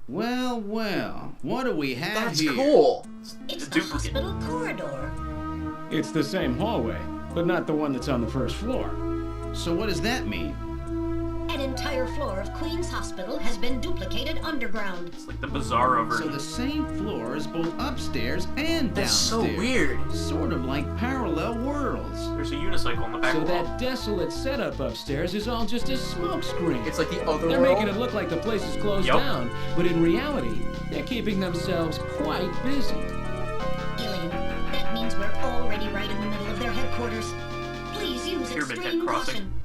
Well, well, what do we have That's here? cool. It's the hospital corridor. It's the same hallway, but not the one that's on the first floor. So what does that mean? An entire floor of Queen's Hospital has been duplicated underground. It's like the Bizarro So version. the same floor is both upstairs and That's so downstairs. weird. Sort of like parallel worlds. There's a unicycle on the back So wall. that desolate setup upstairs is all just a smokescreen. It's like the other They're world. making it look like the place is closed Yup. down, but in reality, they're keeping themselves quite busy. Gillian, that means we're already right in the middle of their headquarters. Please use Pyramid Head extreme Crossing. caution.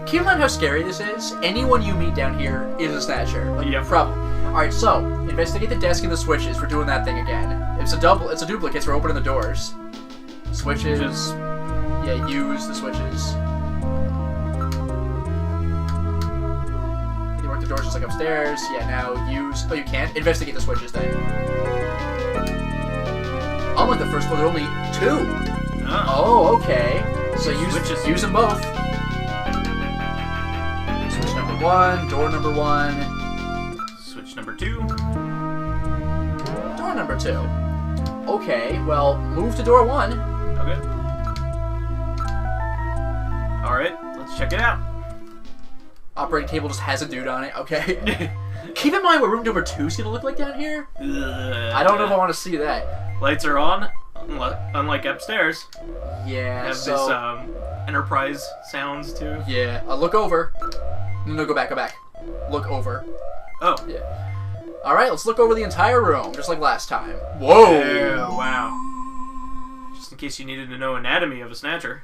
Keep in mind how scary this is. Anyone you meet down here is a Snatcher. Like, Yep. problem. Alright, so, investigate the desk and the switches. We're doing that thing again. It's a duplicate, so we're opening the doors. Switches. Yeah, use the switches. You work the doors just like upstairs. Yeah, now use... Oh, you can't? Investigate the switches then. Unlike the first floor, there are only 2. Oh, okay. So Switches. use them both. Switch number 1, door number 1, Switch number 2. door number 2. Okay, well, move to door 1. Okay. Alright, let's check it out. Operating table just has a dude on it. Okay. Keep in mind what room number 2 is gonna look like down here. I don't know if I want to see that. Lights are on, unlike upstairs. Yeah. Have So. this Enterprise sounds too. Yeah. Look over. No, go back. Go back. Look over. Oh. Yeah. All right. Let's look over the entire room, just like last time. Whoa. Yeah, wow. Just in case you needed to know anatomy of a Snatcher.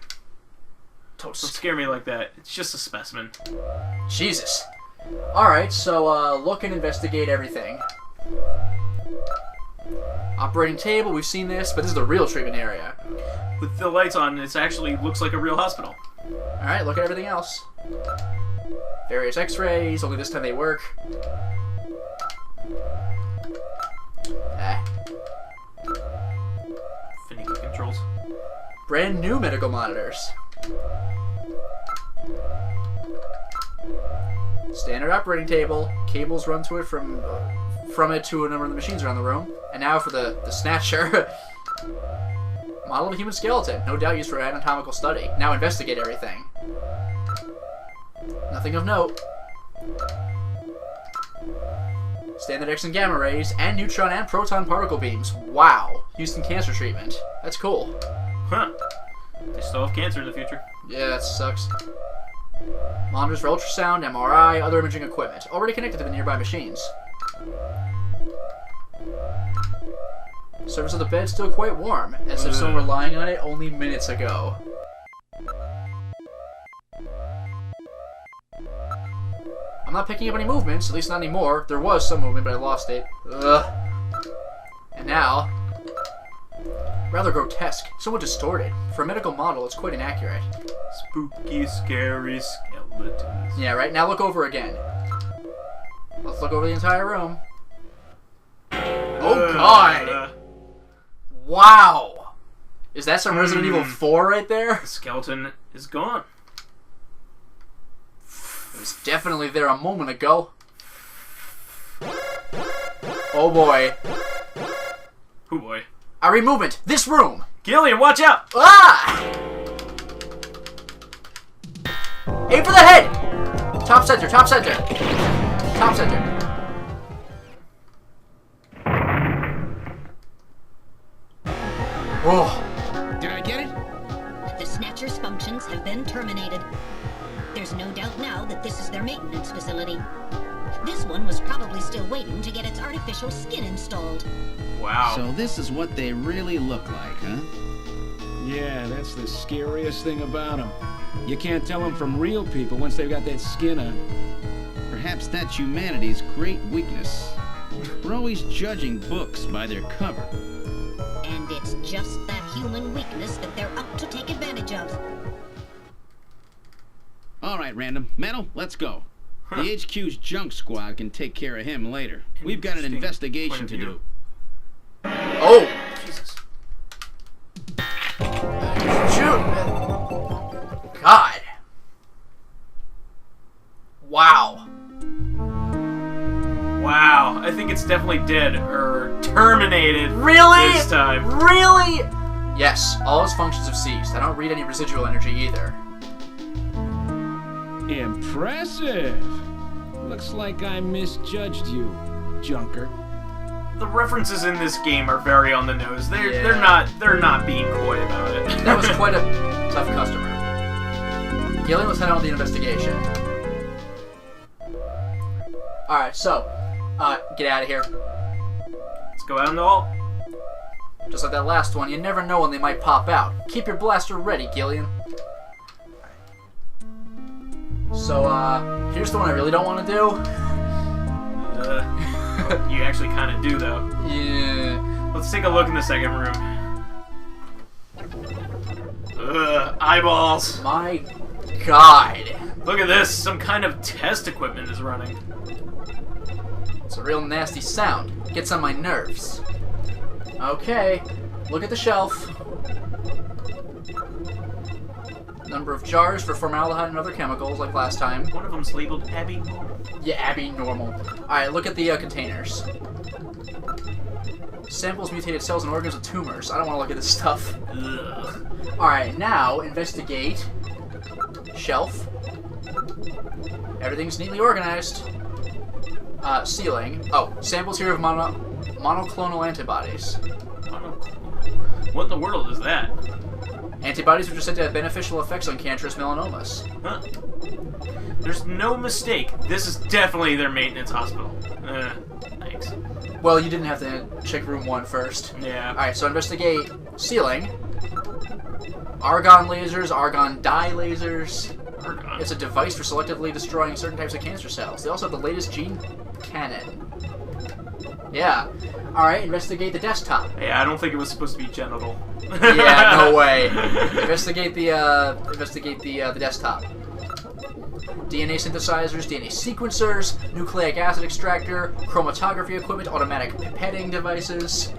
Don't scare me like that. It's just a specimen. Jesus. Alright, so look and investigate everything. Operating table, we've seen this, but this is the real treatment area. With the lights on, it actually looks like a real hospital. Alright, look at everything else. Various x-rays, only this time they work. Finicky controls. Brand new medical monitors. Standard operating table. Cables run to it from it to a number of the machines around the room. And now for the Snatcher. Model of a human skeleton. No doubt used for anatomical study. Now investigate everything. Nothing of note. Standard X and gamma rays, and neutron and proton particle beams. Wow. Used in cancer treatment. That's cool. Huh. They still have cancer in the future. Yeah, that sucks. Monitors for ultrasound, MRI, other imaging equipment. Already connected to the nearby machines. Surface of the bed still quite warm, as if someone were lying on it only minutes ago. I'm not picking up any movements, at least not anymore. There was some movement, but I lost it. Ugh. And now... rather grotesque, somewhat distorted. For a medical model, it's quite inaccurate. Spooky, scary skeletons. Yeah, right? Now look over again. Let's look over the entire room. Oh, God! Wow! Is that some Resident Evil 4 right there? The skeleton is gone. It was definitely there a moment ago. Oh boy. Oh boy. I read movement! This room! Gillian, watch out! Ah! Aim for the head! Top center, top center. Top center. Oh. Did I get it? The Snatcher's functions have been terminated. There's no doubt now that this is their maintenance facility. This one was probably still waiting to get its artificial skin installed. Wow. So this is what they really look like, huh? Yeah, that's the scariest thing about them. You can't tell them from real people once they've got that skin on. Perhaps that's humanity's great weakness. We're always judging books by their cover. And it's just that human weakness that they're up to take advantage of. All right, Random. Metal, let's go. The HQ's junk squad can take care of him later. We've got an Interesting investigation point to of view. do. Oh! Jesus. Shoot! God. Wow. Wow. I think it's definitely dead or terminated. Really? This time. Really? Yes, all its functions have ceased. I don't read any residual energy either. Impressive. Looks like I misjudged you, Junker. The references in this game are very on the nose. They're not being coy about it. That was quite a tough customer. Gillian, let's head on with the investigation. Alright, so, get out of here. Let's go out in the hall. Just like that last one, you never know when they might pop out. Keep your blaster ready, Gillian. So, here's the one I really don't want to do. You actually kind of do, though. Yeah. Let's take a look in the second room. Eyeballs. My God. Look at this. Some kind of test equipment is running. It's a real nasty sound. Gets on my nerves. Okay, look at the shelf. Number of jars for formaldehyde and other chemicals, like last time. One of them's labeled Abby Normal. Yeah, Abby normal. Alright, look at the containers. Samples mutated cells and organs of tumors. I don't want to look at this stuff. Alright, now investigate. Shelf. Everything's neatly organized. Ceiling. Oh, samples here of monoclonal antibodies. What in the world is that? Antibodies which are said to have beneficial effects on cancerous melanomas. Huh. There's no mistake. This is definitely their maintenance hospital. Thanks. Well, you didn't have to check room 1 first. Yeah. Alright, so investigate ceiling. Argon lasers, argon dye lasers. Argon. It's a device for selectively destroying certain types of cancer cells. They also have the latest gene cannon. Yeah. Alright, investigate the desktop. Yeah, I don't think it was supposed to be genital. Yeah, no way. Investigate the desktop. DNA synthesizers, DNA sequencers, nucleic acid extractor, chromatography equipment, automatic pipetting devices.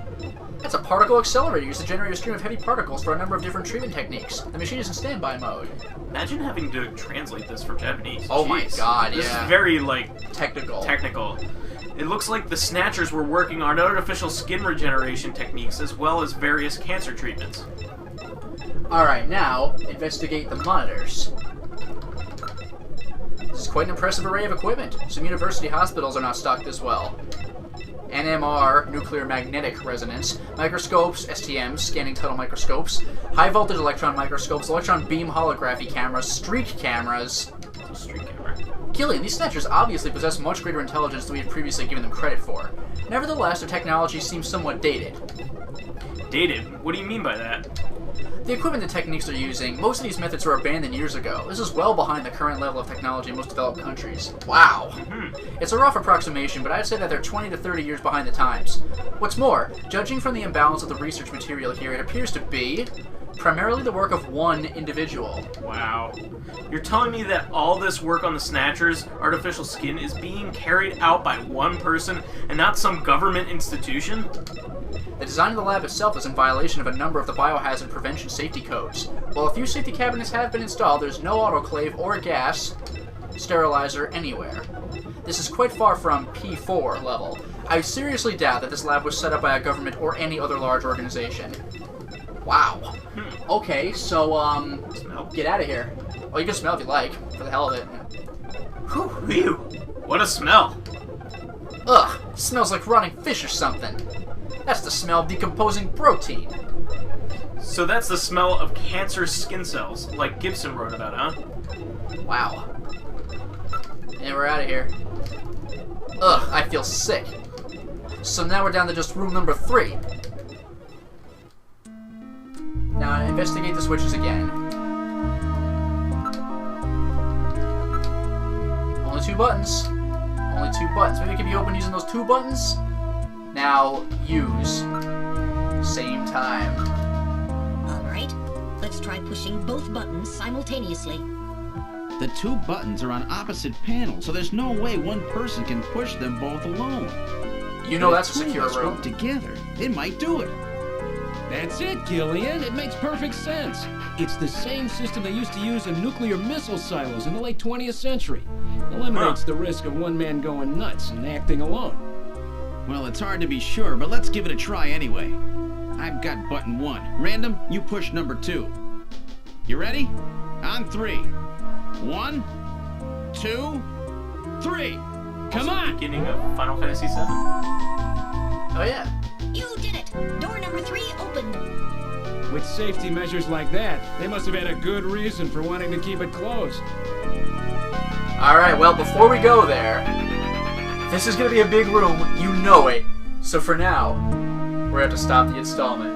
That's a particle accelerator used to generate a stream of heavy particles for a number of different treatment techniques. The machine is in standby mode. Imagine having to translate this from Japanese. Oh Jeez. my God, This yeah. is very, like, Technical. It looks like the Snatchers were working on artificial skin regeneration techniques as well as various cancer treatments. Alright, now, investigate the monitors. This is quite an impressive array of equipment. Some university hospitals are not stocked as well. NMR, nuclear magnetic resonance, microscopes, STMs, scanning tunnel microscopes, high voltage electron microscopes, electron beam holography cameras, streak cameras. Street camera. Gillian, these Snatchers obviously possess much greater intelligence than we had previously given them credit for. Nevertheless, their technology seems somewhat dated. Dated? What do you mean by that? The equipment and techniques they're using, most of these methods were abandoned years ago. This is well behind the current level of technology in most developed countries. Wow. It's a rough approximation, but I'd say that they're 20 to 30 years behind the times. What's more, judging from the imbalance of the research material here, it appears to be primarily the work of one individual. Wow. You're telling me that all this work on the Snatchers' artificial skin is being carried out by one person and not some government institution? The design of the lab itself is in violation of a number of the biohazard prevention safety codes. While a few safety cabinets have been installed, there's no autoclave or gas sterilizer anywhere. This is quite far from P4 level. I seriously doubt that this lab was set up by a government or any other large organization. Wow. Okay, so, Smell. get out of here. Well, you can smell if you like, for the hell of it. Whew. What a smell. Ugh, smells like rotting fish or something. That's the smell of decomposing protein. So that's the smell of cancer skin cells, like Gibson wrote about, huh? Wow. And we're out of here. Ugh, I feel sick. So now we're down to just room number 3. Now investigate the switches again. Only 2 buttons. Only 2 buttons. Maybe it can be opened using those 2 buttons? Now, use. Same time. Alright, let's try pushing both buttons simultaneously. The 2 buttons are on opposite panels, so there's no way one person can push them both alone. You know But that's a if 2 secure of us room. work together, it might do it. That's it, Gillian. It makes perfect sense. It's the same system they used to use in nuclear missile silos in the late 20th century. Eliminates the risk of one man going nuts and acting alone. Well, it's hard to be sure, but let's give it a try anyway. I've got button 1. Random, you push number 2. You ready? On 3. 1, 2, 3. Come on! Beginning of Final Fantasy VII. Oh yeah. You did it! Door number 3 opened. With safety measures like that, they must have had a good reason for wanting to keep it closed. Alright, well, before we go there, this is going to be a big room. You know it. So for now, we're going to have to stop the installment.